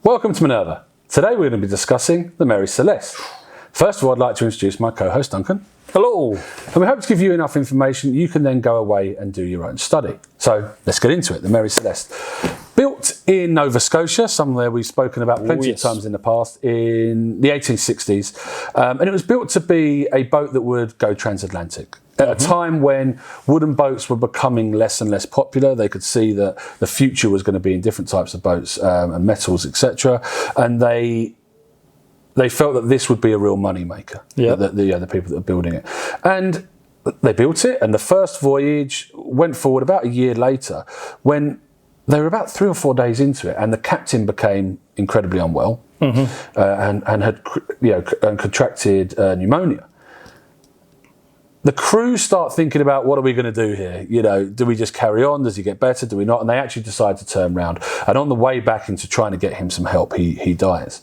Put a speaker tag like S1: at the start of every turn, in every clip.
S1: Welcome to Minerva. Today we're going to be discussing the Mary Celeste. First of all, I'd like to introduce my co-host Duncan.
S2: Hello.
S1: And we hope to give you enough information you can then go away and do your own study. So let's get into it. The Mary Celeste. Built in Nova Scotia, somewhere we've spoken about plenty of times in the past, in the 1860s. And it was built to be a boat that would go transatlantic. At a time when wooden boats were becoming less and less popular, they could see that the future was going to be in different types of boats and metals, etc. And they felt that this would be a real money maker.
S2: Yeah.
S1: The people that are building it, and they built it. And the first voyage went forward about a year later, when they were about 3 or 4 days into it, and the captain became incredibly unwell and had contracted pneumonia. The crew start thinking about, what are we going to do here? Do we just carry on? Does he get better? Do we not? And they actually decide to turn round. And on the way back into trying to get him some help, he dies.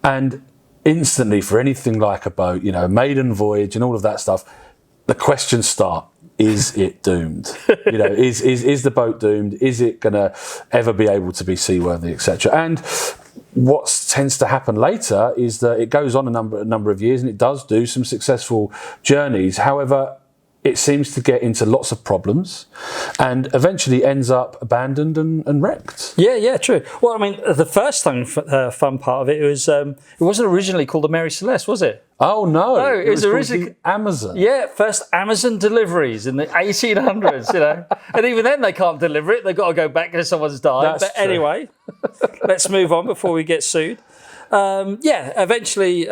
S1: And instantly, for anything like a boat, maiden voyage and all of that stuff, the questions start. Is it doomed? Is the boat doomed? Is it going to ever be able to be seaworthy, etc.? And what tends to happen later is that it goes on a number of years, and it does do some successful journeys. However, it seems to get into lots of problems and eventually ends up abandoned and wrecked.
S2: Yeah, true. Well, I mean, the first fun part of it was it wasn't originally called the Mary Celeste, was it?
S1: Oh, no.
S2: No, it was originally
S1: the Amazon.
S2: Yeah, first Amazon deliveries in the 1800s, And even then they can't deliver it. They've got to go back because someone's died.
S1: That's true.
S2: Anyway, let's move on before we get sued. Eventually,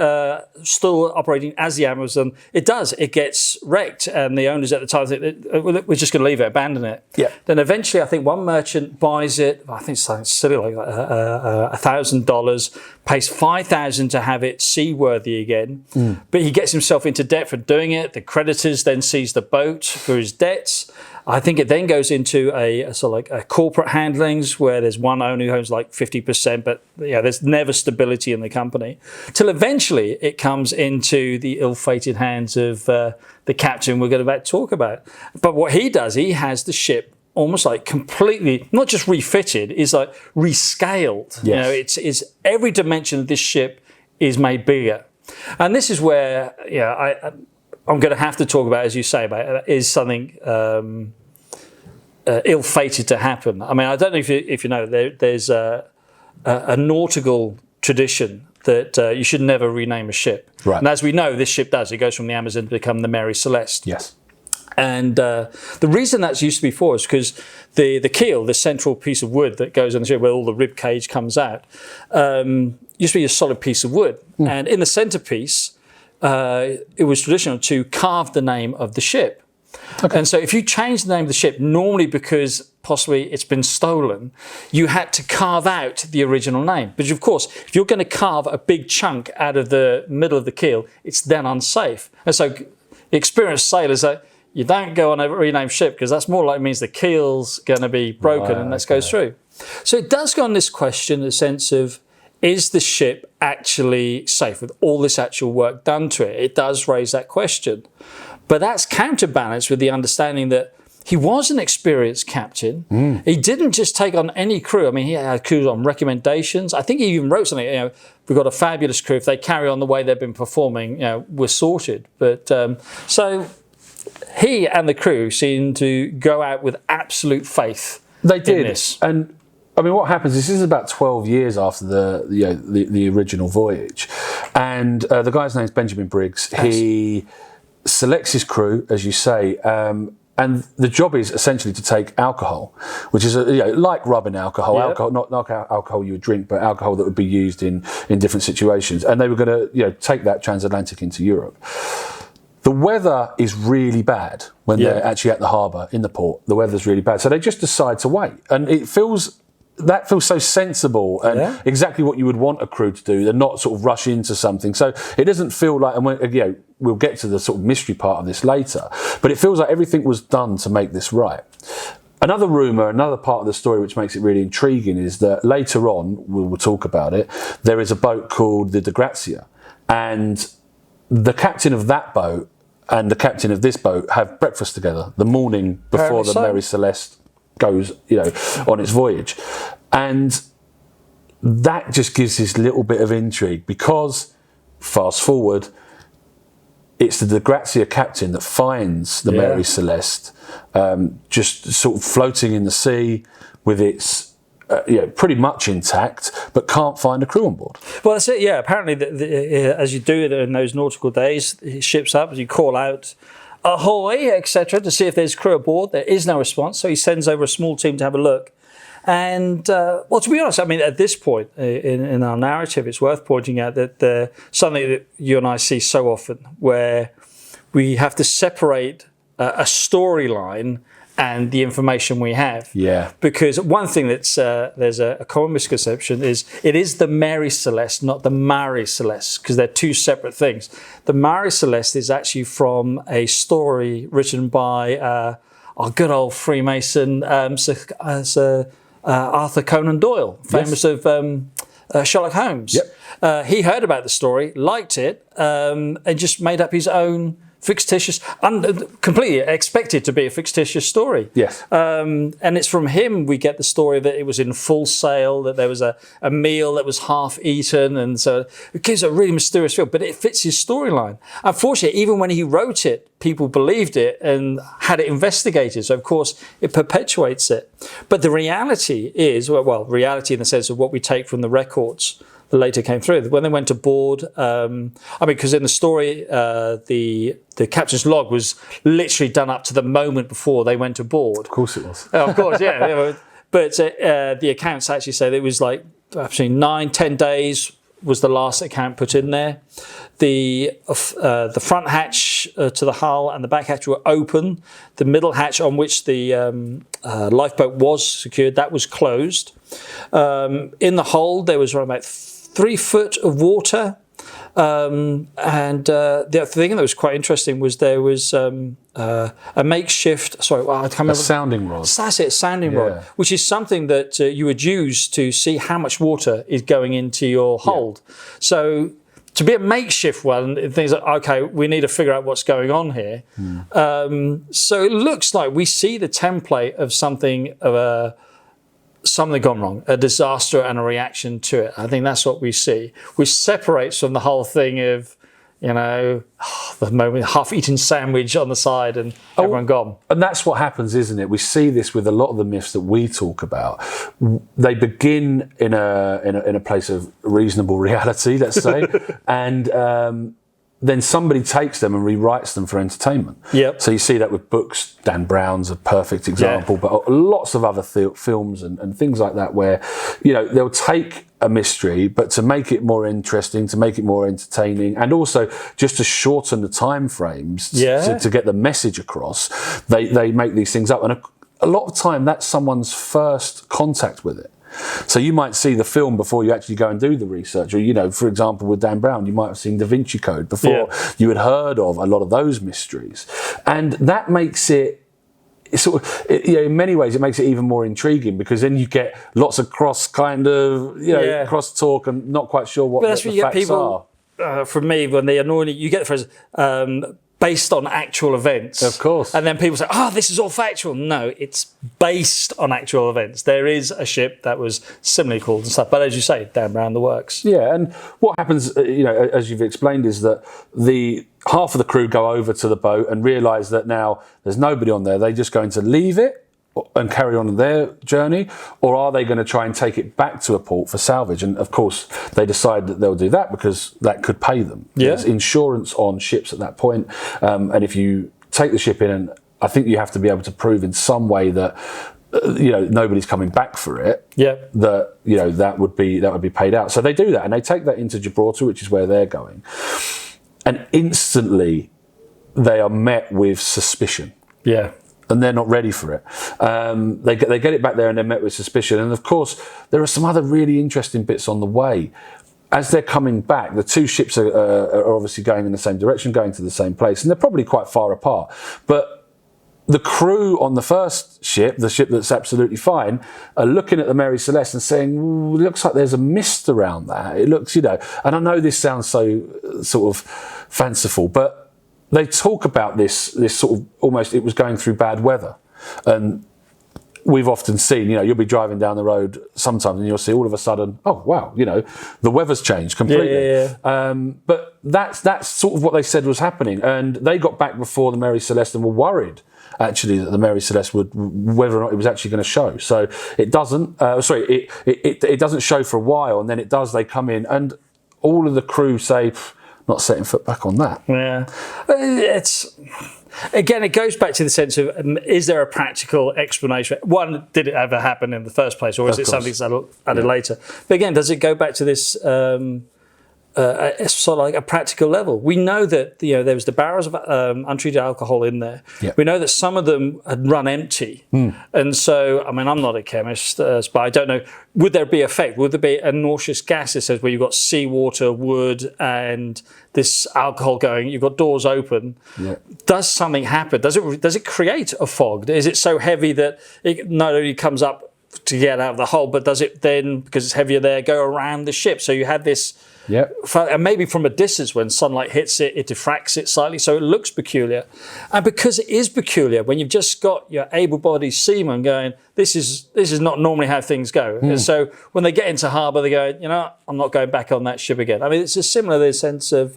S2: still operating as the Amazon, it gets wrecked, and the owners at the time think, we're just going to leave it, abandon it.
S1: Yeah.
S2: Then eventually, I think one merchant buys it. I think it's something silly like $1,000, pays $5,000 to have it seaworthy again. But he gets himself into debt for doing it. The creditors then seize the boat for his debts. I think it then goes into a sort of like a corporate handlings where there's one owner who owns like 50%, but there's never stability in the company. Till eventually it comes into the ill-fated hands of the captain we're going to talk about. But what he does, he has the ship almost like completely, not just refitted, is like rescaled.
S1: Yes.
S2: It's every dimension of this ship is made bigger. And this is where, I'm going to have to talk about, as you say, about is something ill-fated to happen. I mean, I don't know if you know, there's a nautical tradition that you should never rename a ship.
S1: Right.
S2: And as we know, this ship does. It goes from the Amazon to become the Mary Celeste.
S1: Yes.
S2: And the reason that's used to be for is because the keel, the central piece of wood that goes on the ship where all the rib cage comes out, used to be a solid piece of wood. And in the centerpiece, it was traditional to carve the name of the ship. Okay. And so if you change the name of the ship, normally because possibly it's been stolen, you had to carve out the original name. But of course, if you're going to carve a big chunk out of the middle of the keel, it's then unsafe. And so experienced sailors say, you don't go on a renamed ship because that's more likely means the keel's going to be broken and that goes through. So it does go on this question, the sense of, is the ship actually safe with all this actual work done to it? It does raise that question. But that's counterbalanced with the understanding that he was an experienced captain. He didn't just take on any crew. I mean, he had crews on recommendations. I think he even wrote something, we've got a fabulous crew. If they carry on the way they've been performing, we're sorted. But so he and the crew seemed to go out with absolute faith.
S1: They did.
S2: In this.
S1: And I mean, what happens is this is about 12 years after the original voyage, and the guy's name is Benjamin Briggs. He selects his crew, as you say, and the job is essentially to take alcohol, which is like rubbing alcohol, alcohol, not alcohol you would drink, but alcohol that would be used in different situations, and they were going to take that transatlantic into Europe. The weather is really bad when they're actually at the harbour in the port. The weather's really bad, so they just decide to wait, and that feels so sensible and exactly what you would want a crew to do. They're not sort of rush into something. So it doesn't feel like, and we'll get to the sort of mystery part of this later, but it feels like everything was done to make this right. Another rumour, another part of the story which makes it really intriguing is that later on, we'll talk about it, there is a boat called the Grazia, and the captain of that boat and the captain of this boat have breakfast together the morning before the Mary Celeste goes, on its voyage. And that just gives this little bit of intrigue because, fast forward, it's the De Grazia captain that finds the Mary Celeste just sort of floating in the sea with its pretty much intact, but can't find a crew on board.
S2: Well, that's it. Yeah, apparently, as you do it in those nautical days, ship's up, you call out ahoy, etc., to see if there's crew aboard. There is no response, so he sends over a small team to have a look. And, well, to be honest, I mean, at this point in our narrative, it's worth pointing out that something that you and I see so often, where we have to separate a storyline and the information we have.
S1: Yeah.
S2: Because one thing that's there's a common misconception is it is the Mary Celeste, not the Mary Celeste, because they're two separate things. The Mary Celeste is actually from a story written by our good old Freemason Arthur Conan Doyle, famous of Sherlock Holmes.
S1: Yep.
S2: He heard about the story, liked it, and just made up his own fictitious, completely expected to be a fictitious story.
S1: Yes.
S2: And it's from him we get the story that it was in full sail, that there was a meal that was half eaten, and so it gives a really mysterious feel, but it fits his storyline. Unfortunately, even when he wrote it, people believed it and had it investigated, so of course it perpetuates it. But the reality is, well, reality in the sense of what we take from the records that later came through. When they went aboard, I mean, because in the story, the captain's log was literally done up to the moment before they went aboard.
S1: Of course it was.
S2: Of course, yeah. But the accounts actually say that it was like between 9-10 days was the last account put in there. The front hatch to the hull and the back hatch were open. The middle hatch on which the lifeboat was secured, that was closed. In the hold, there was around about 3 foot of water. And the thing that was quite interesting was there was a makeshift, I can't remember.
S1: A sounding rod.
S2: That's it, sounding rod, which is something that you would use to see how much water is going into your hold. So to be a makeshift one, things like, okay, we need to figure out what's going on here. So it looks like we see the template of something gone wrong, a disaster and a reaction to it. I think that's what we see, which separates from the whole thing of, the moment half-eaten sandwich on the side and everyone gone.
S1: And that's what happens, isn't it? We see this with a lot of the myths that we talk about. They begin in a place of reasonable reality, let's say, and then somebody takes them and rewrites them for entertainment.
S2: Yep.
S1: So you see that with books. Dan Brown's a perfect example, but lots of other films and things like that where, they'll take a mystery, but to make it more interesting, to make it more entertaining, and also just to shorten the time frames to get the message across, they make these things up. And a lot of time, that's someone's first contact with it. So you might see the film before you actually go and do the research, or for example with Dan Brown, you might have seen Da Vinci Code before you had heard of a lot of those mysteries, and that makes it sort of, in many ways, it makes it even more intriguing because then you get lots of cross talk and not quite sure what the facts are.
S2: For me, when they annoy you get the phrase based on actual events.
S1: Of course.
S2: And then people say, this is all factual. No, it's based on actual events. There is a ship that was similarly called and stuff. But as you say, Dan Brown, the works.
S1: Yeah, and what happens, as you've explained, is that the half of the crew go over to the boat and realise that now there's nobody on there. They're just going to leave it and carry on their journey, or are they going to try and take it back to a port for salvage? And of course, they decide that they'll do that because that could pay them.
S2: Yeah.
S1: There's insurance on ships at that point, and if you take the ship in, and I think you have to be able to prove in some way that nobody's coming back for it.
S2: Yeah.
S1: That would be paid out. So they do that, and they take that into Gibraltar, which is where they're going, and instantly they are met with suspicion.
S2: Yeah.
S1: And they're not ready for it. They get it back there and they're met with suspicion. And of course, there are some other really interesting bits on the way. As they're coming back, the two ships are obviously going in the same direction, going to the same place, and they're probably quite far apart. But the crew on the first ship, the ship that's absolutely fine, are looking at the Mary Celeste and saying, it looks like there's a mist around that. It looks, and I know this sounds so sort of fanciful, but they talk about this sort of almost, it was going through bad weather. And we've often seen, you'll be driving down the road sometimes and you'll see all of a sudden, oh, wow, the weather's changed completely.
S2: Yeah.
S1: But that's sort of what they said was happening. And they got back before the Mary Celeste and were worried, actually, that the Mary Celeste whether or not it was actually going to show. So it doesn't, it doesn't show for a while, and then it does, they come in, and all of the crew say, not setting foot back on that.
S2: Yeah. Again, it goes back to the sense of, is there a practical explanation? One, did it ever happen in the first place, or is it something that's added later? But again, does it go back to this sort of like a practical level? We know that there was the barrels of untreated alcohol in there.
S1: Yep.
S2: We know that some of them had run empty. And so, I mean, I'm not a chemist, but I don't know, would there be effect? Would there be a nauseous gas that says where you've got seawater, wood, and this alcohol going, you've got doors open?
S1: Yeah.
S2: Does something happen? Does it create a fog? Is it so heavy that it not only comes up to get out of the hole, but does it then, because it's heavier there, go around the ship? So you have this, and maybe from a distance when sunlight hits it, it diffracts it slightly, so it looks peculiar. And because it is peculiar, when you've just got your able-bodied seaman going, this is not normally how things go. And so when they get into harbour, they go, I'm not going back on that ship again. I mean, it's a similar sense of,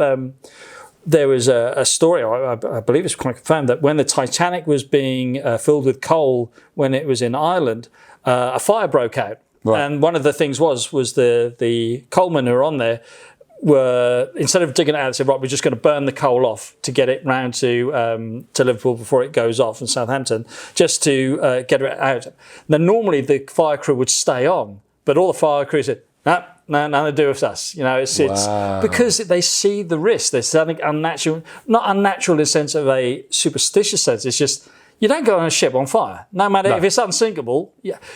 S2: there was a story, I believe it's quite confirmed, that when the Titanic was being filled with coal when it was in Ireland, a fire broke out. Right. And one of the things was the coalmen who were on there were, instead of digging it out, they said, right, we're just going to burn the coal off to get it round to Liverpool before it goes off in Southampton, just to get it out. Now, normally the fire crew would stay on, but all the fire crew said, no, nothing to do with us. It's because they see the risk. There's something unnatural, not unnatural in the sense of a superstitious sense. It's just, you don't go on a ship on fire. No matter if it's unsinkable,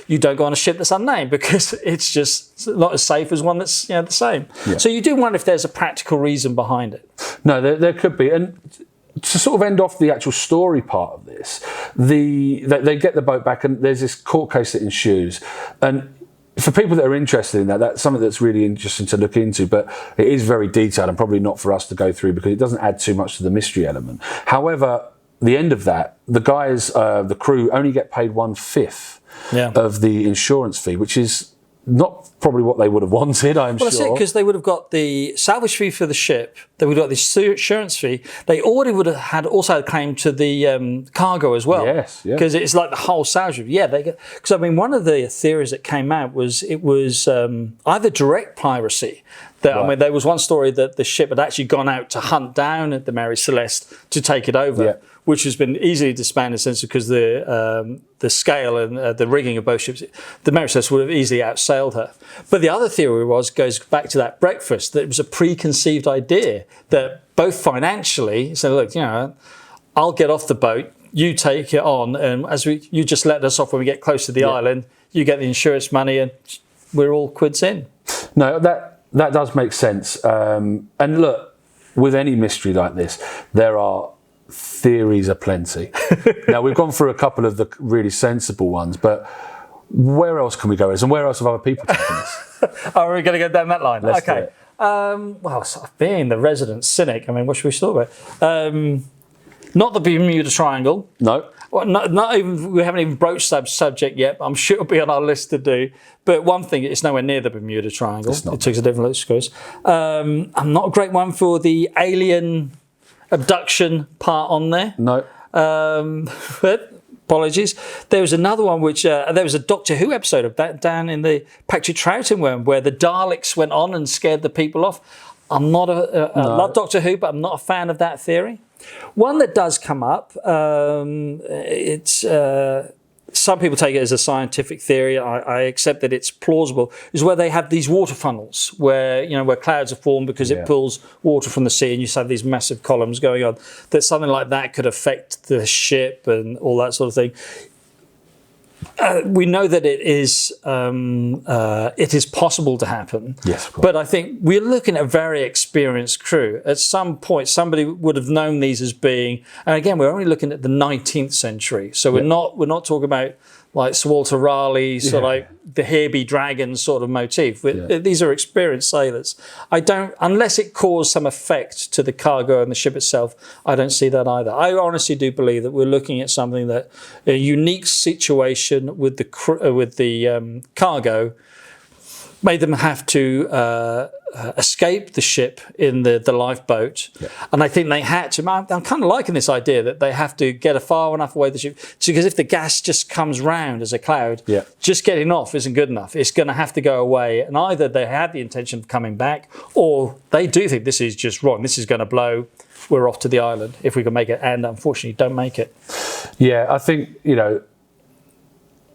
S2: you don't go on a ship that's unnamed, because it's just not as safe as one that's the same. Yeah. So you do wonder if there's a practical reason behind it.
S1: No, there could be. And to sort of end off the actual story part of this, they get the boat back, and there's this court case that ensues. And for people that are interested in that's something that's really interesting to look into, but it is very detailed and probably not for us to go through because it doesn't add too much to the mystery element. However, the end of that, the guys, the crew, only get paid 1/5 of the insurance fee, which is not probably what they would have wanted, I'm sure.
S2: Well, that's it, because they would have got the salvage fee for the ship, they would have got the insurance fee, they already would have had also a claim to the cargo as well.
S1: Yes, yeah.
S2: Because it's like the whole salvage fee. Yeah, because I mean, one of the theories that came out was it was either direct piracy. I mean, there was one story that the ship had actually gone out to hunt down the Mary Celeste to take it over, which has been easily disbanded in the sense because the scale and the rigging of both ships, the Mary Celeste would have easily outsailed her. But the other theory goes back to that breakfast, that it was a preconceived idea that both financially, so look, I'll get off the boat, you take it on, and you just let us off when we get close to the island, you get the insurance money, and we're all quids in.
S1: No, that does make sense. And look, with any mystery like this, there are theories aplenty. Now, we've gone through a couple of the really sensible ones, but where else can we go? And where else have other people taken this?
S2: Oh, we're going to go down that line?
S1: Let's do it.
S2: Well, being the resident cynic, I mean, what should we start with? Not the Bermuda Triangle.
S1: No.
S2: Well, not even. We haven't even broached that subject yet. But I'm sure it'll be on our list to do. But one thing, it's nowhere near the Bermuda Triangle. It takes a different look, of course. I'm not a great one for the alien abduction part on there.
S1: No.
S2: But apologies. There was another one which there was a Doctor Who episode of that down in the Patrick Troughton one where the Daleks went on and scared the people off. I'm not I love Doctor Who, but I'm not a fan of that theory. One that does come up, it's some people take it as a scientific theory. I accept that it's plausible. Is where they have these water funnels, where where clouds are formed because it pulls water from the sea, and you just have these massive columns going on. That something like that could affect the ship and all that sort of thing. We know that it is possible to happen.
S1: Yes, of course.
S2: But I think we're looking at a very experienced crew. At some point, somebody would have known these as being, and again, we're only looking at the 19th century. So we're not talking about like Sir Walter Raleigh, sort of like the Here Be Dragons sort of motif. These are experienced sailors. I don't, unless it caused some effect to the cargo and the ship itself, I don't see that either. I honestly do believe that we're looking at something that a unique situation with the cargo made them have to escape the ship in the lifeboat. Yeah. And I think they had to, I'm kind of liking this idea that they have to get far enough away the ship, because if the gas just comes round as a cloud, just getting off isn't good enough. It's going to have to go away. And either they had the intention of coming back, or they do think this is just wrong. This is going to blow. We're off to the island if we can make it. And unfortunately, don't make it. Yeah,
S1: I think, you know,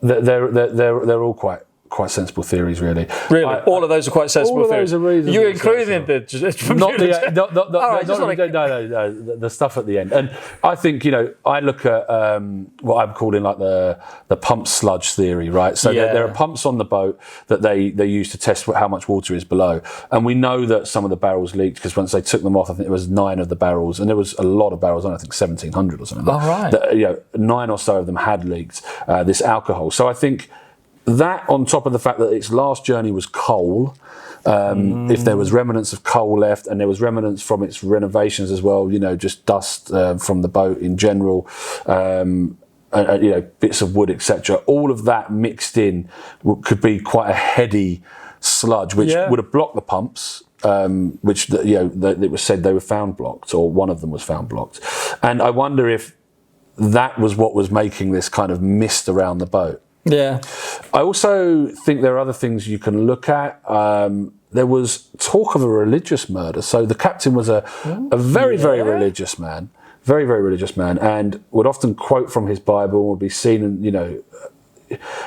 S1: they're all quite sensible theories, really.
S2: Really, all of those are quite sensible theories.
S1: All of those are reasonable.
S2: You including
S1: the stuff at the end. And I think, you know, I look at what I'm calling like the pump sludge theory, right? So there are pumps on the boat that they use to test how much water is below, and we know that some of the barrels leaked because once they took them off, I think it was 9 of the barrels, and there was a lot of barrels on, I think 1,700 or something.
S2: Oh, right.
S1: That, you know, 9 or so of them had leaked this alcohol. So I think that, on top of the fact that its last journey was coal, if there was remnants of coal left, and there was remnants from its renovations as well, you know, just dust from the boat in general, you know, bits of wood, etc. All of that mixed in could be quite a heady sludge, which would have blocked the pumps. Which it was said they were found blocked, or one of them was found blocked, and I wonder if that was what was making this kind of mist around the boat.
S2: Yeah.
S1: I also think there are other things you can look at. There was talk of a religious murder. So the captain was a very, very religious man, very, very religious man, and would often quote from his Bible, would be seen, and, you know,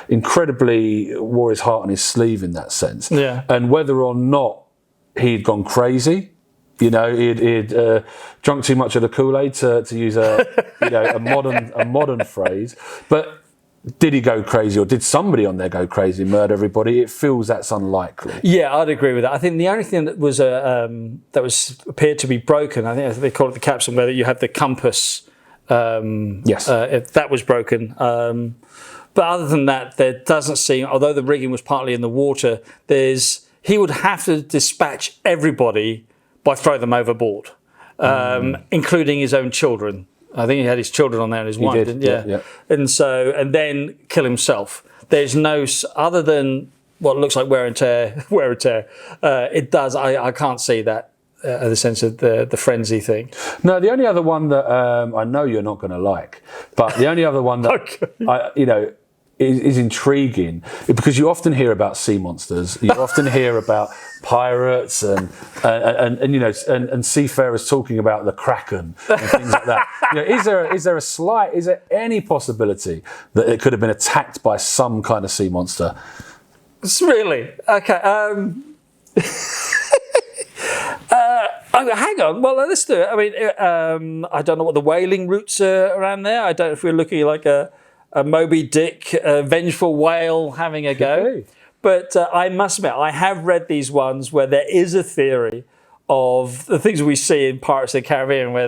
S1: incredibly wore his heart on his sleeve in that sense.
S2: Yeah.
S1: And whether or not he'd gone crazy, you know, he'd drunk too much of the Kool-Aid, to use a modern phrase, but did he go crazy, or did somebody on there go crazy and murder everybody? It feels that's unlikely.
S2: Yeah, I'd agree with that. I think the only thing that was appeared to be broken, I think they call it the capsule, where you had the compass. If that was broken. But other than that, there doesn't seem, although the rigging was partly in the water, he would have to dispatch everybody by throwing them overboard, including his own children. I think he had his children on there and his wife, didn't he? Yeah. And then kill himself. There's no, other than what looks like wear and tear. It does. I can't see that in the sense of the frenzy thing.
S1: No, the only other one that I know you're not going to like, but the only other one that is intriguing, because you often hear about sea monsters, you often hear about pirates and you know, and seafarers talking about the Kraken and things like that. You know, is there any possibility that it could have been attacked by some kind of sea monster?
S2: Really? Okay. Hang on. Well, let's do it. I mean, I don't know what the whaling routes are around there. I don't know if we're looking like a Moby Dick, a vengeful whale having a go. But I must admit, I have read these ones where there is a theory of the things we see in Pirates of the Caribbean, where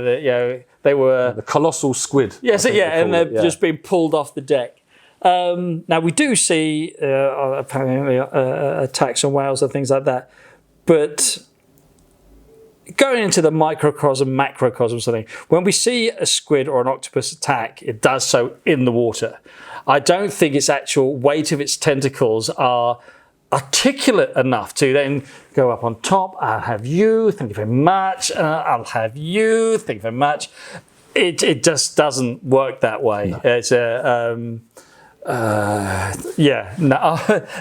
S2: they were
S1: the colossal squid.
S2: Yes, and they're just being pulled off the deck. Now we do see apparently attacks on whales and things like that, but going into the microcosm, macrocosm something, when we see a squid or an octopus attack, it does so in the water. I don't think its actual weight of its tentacles are articulate enough to then go up on top. I'll have you, thank you very much. I'll have you, thank you very much. It just doesn't work that way. No. It's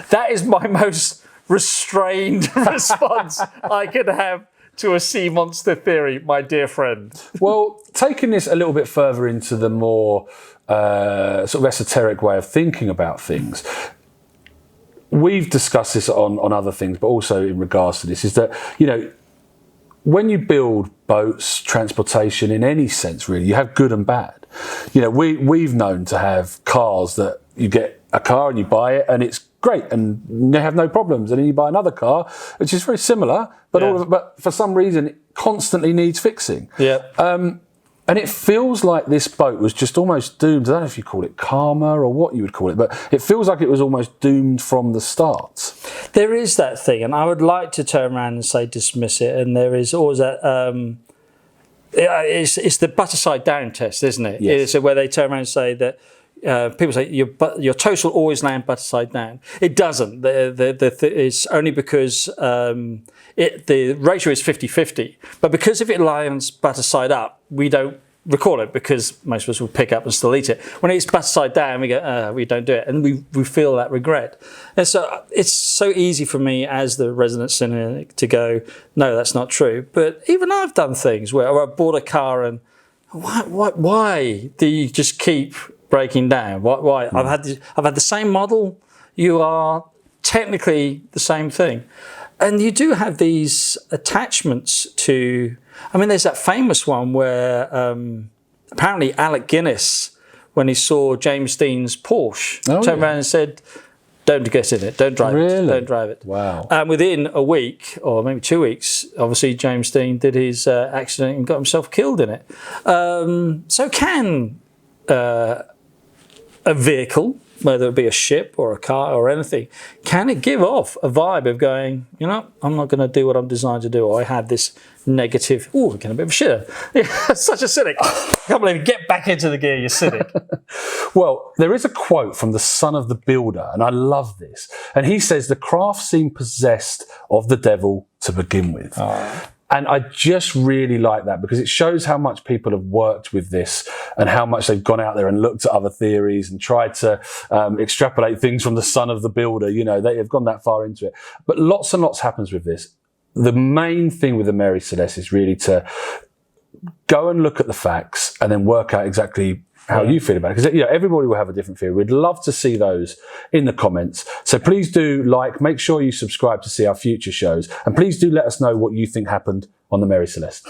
S2: that is my most restrained response I could have to a sea monster theory, my dear friend.
S1: Well, taking this a little bit further into the more sort of esoteric way of thinking about things, we've discussed this on other things, but also in regards to this, is that, you know, when you build boats, transportation in any sense, really, you have good and bad. You know, we've known to have cars that you get a car and you buy it and it's great and they have no problems, and then you buy another car which is very similar, but but for some reason it constantly needs fixing.
S2: Yeah.
S1: And it feels like this boat was just almost doomed. I don't know if you call it karma or what you would call it, but it feels like it was almost doomed from the start.
S2: There is that thing, and I would like to turn around and say dismiss it. And there is always that. It's the butter side down test, isn't it?
S1: Yes.
S2: It's where they turn around and say that. People say your toast will always land butter side down. It doesn't. It's only because the ratio is 50-50. But because if it lands butter side up, we don't record it because most of us will pick up and still eat it. When it's butter side down, we go, we don't do it, and we feel that regret. And so it's so easy for me as the resident cynic to go, no, that's not true. But even I've done things where I bought a car and why do you just keep breaking down? Why? I've had the same model. You are technically the same thing, and you do have these attachments to. I mean, there's that famous one where apparently Alec Guinness, when he saw James Dean's Porsche, turned around and said, "Don't get in it. Don't drive it. Don't drive it."
S1: Wow.
S2: And within a week or maybe 2 weeks, obviously James Dean did his accident and got himself killed in it. So can a vehicle, whether it be a ship or a car or anything, can it give off a vibe of going, I'm not going to do what I'm designed to do, or I have this negative, I'm getting a bit of a shitter. Such a cynic. I can't believe it. Get back into the gear, you cynic.
S1: Well, there is a quote from the son of the builder, and I love this. And he says, the craft seemed possessed of the devil to begin with. Oh. And I just really like that because it shows how much people have worked with this and how much they've gone out there and looked at other theories and tried to extrapolate things from the son of the builder. They have gone that far into it. But lots and lots happens with this. The main thing with the Mary Celeste is really to go and look at the facts and then work out exactly how you feel about it. Because everybody will have a different theory. We'd love to see those in the comments. So please do make sure you subscribe to see our future shows. And please do let us know what you think happened on the Mary Celeste.